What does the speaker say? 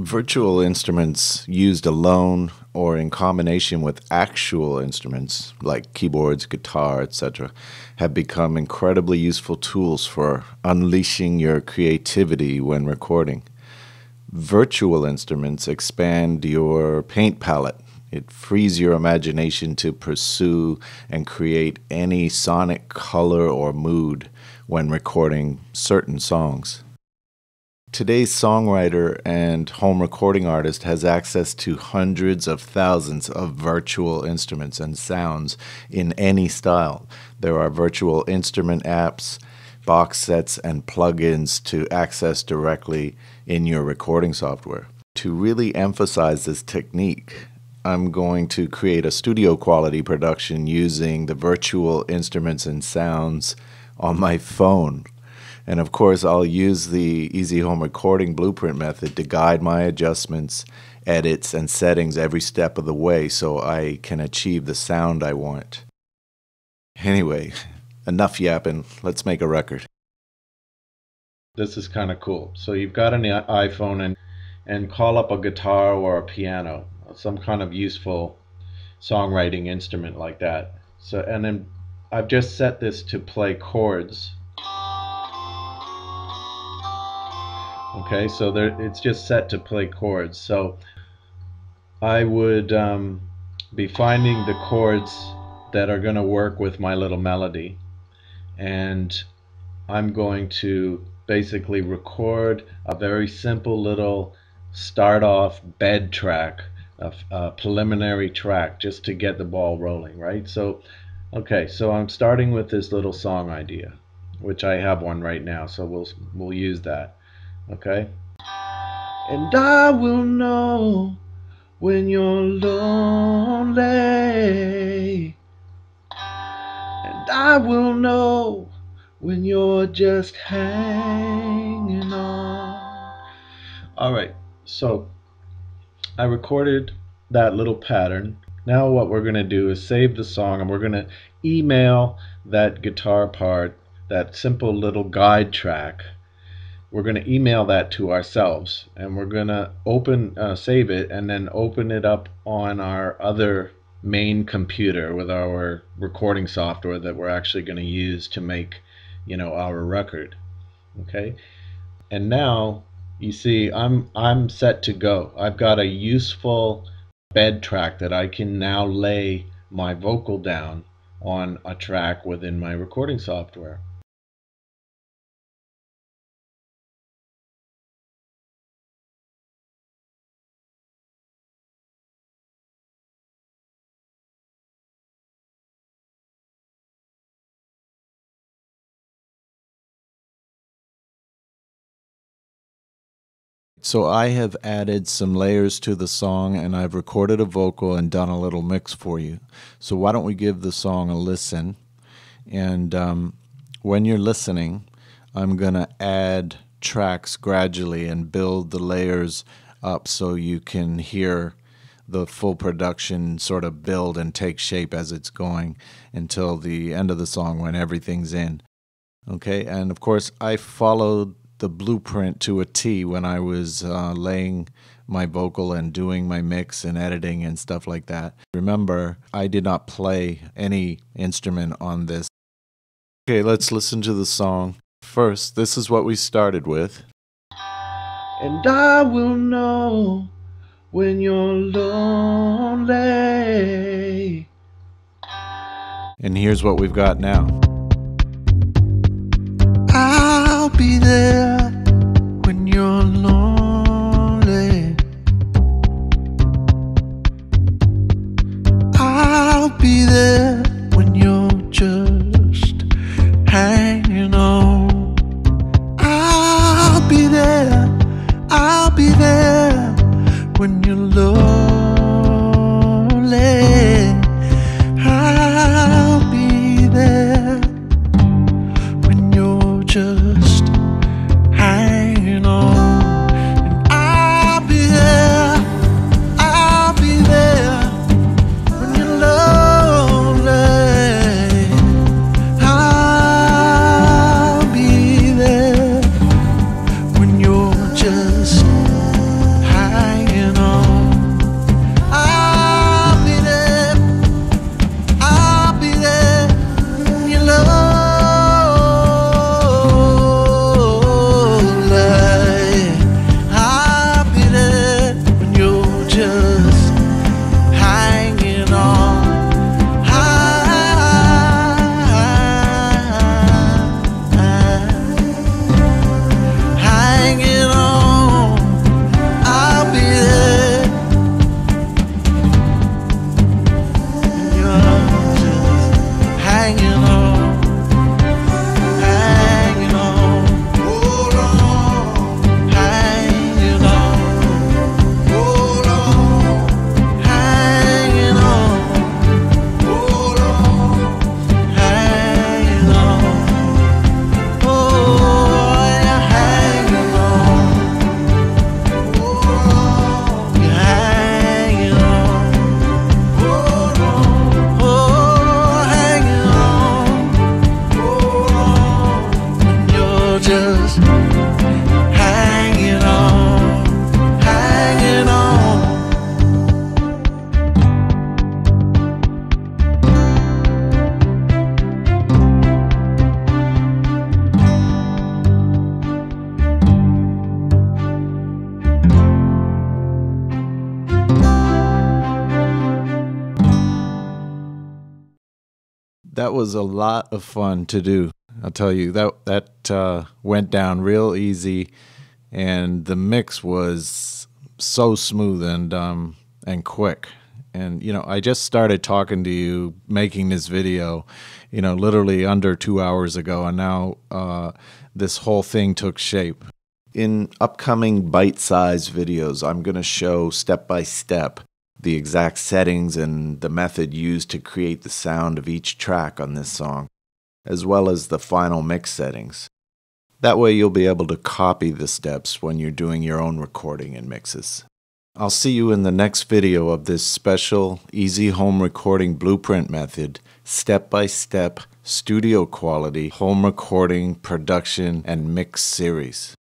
Virtual instruments used alone or in combination with actual instruments like keyboards, guitar, etc., have become incredibly useful tools for unleashing your creativity when recording. Virtual instruments expand your paint palette. It frees your imagination to pursue and create any sonic color or mood when recording certain songs. Today's songwriter and home recording artist has access to hundreds of thousands of virtual instruments and sounds in any style. There are virtual instrument apps, box sets, and plugins to access directly in your recording software. To really emphasize this technique, I'm going to create a studio quality production using the virtual instruments and sounds on my phone. And of course, I'll use the Easy Home Recording Blueprint method to guide my adjustments, edits, and settings every step of the way so I can achieve the sound I want. Anyway, enough yapping. Let's make a record. This is kind of cool. So you've got an iPhone and call up a guitar or a piano, some kind of useful songwriting instrument like that. So, and then I've just set this to play chords. Okay, so it's just set to play chords. So I would be finding the chords that are going to work with my little melody, and I'm going to basically record a very simple little start off bed track, a preliminary track, just to get the ball rolling, right? So okay, so I'm starting with this little song idea, which I have one right now, so we'll use that. Okay. And I will know when you're lonely, and I will know when you're just hanging on. Alright, so I recorded that little pattern. Now what we're going to do is save the song, and we're going to email that guitar part, that simple little guide track. We're going to email that to ourselves, and we're going to save it, and then open it up on our other main computer with our recording software that we're actually going to use to make, our record. Okay, and now you see I'm set to go. I've got a useful bed track that I can now lay my vocal down on a track within my recording software. So I have added some layers to the song, and I've recorded a vocal and done a little mix for you. So why don't we give the song a listen? And when you're listening, I'm going to add tracks gradually and build the layers up so you can hear the full production sort of build and take shape as it's going until the end of the song when everything's in. Okay, and of course I followed the blueprint to a T when I was laying my vocal and doing my mix and editing and stuff like that. Remember, I did not play any instrument on this. Okay, let's listen to the song. First, this is what we started with. And I will know when you're lonely. And here's what we've got now. I'll be there when you're lonely. I'll be there when you're just hanging on. I'll be there when you're lonely. I'll be there when you're just hanging on. And I'll be there when you're lonely. I'll be there when you're just hanging on. hanging on. I'll be there, I'll be there when you love light. I'll be there when you're just hanging on. Hanging on, I'll be there. You're just hanging on, hanging on. Hold on, hanging on, hold on, hanging on, hold on, hanging on. Oh, you're hanging on. You're hanging on. Hold on. Oh, hanging on. Hold on. You're just hanging on. Hanging on. That was a lot of fun to do. I'll tell you, that went down real easy, and the mix was so smooth and quick. And I just started talking to you, making this video, literally under 2 hours ago, and now this whole thing took shape. In upcoming bite-sized videos, I'm going to show step by step the exact settings and the method used to create the sound of each track on this song, as well as the final mix settings. That way you'll be able to copy the steps when you're doing your own recording and mixes. I'll see you in the next video of this special, easy home recording blueprint method, step-by-step, studio quality, home recording, production, and mix series.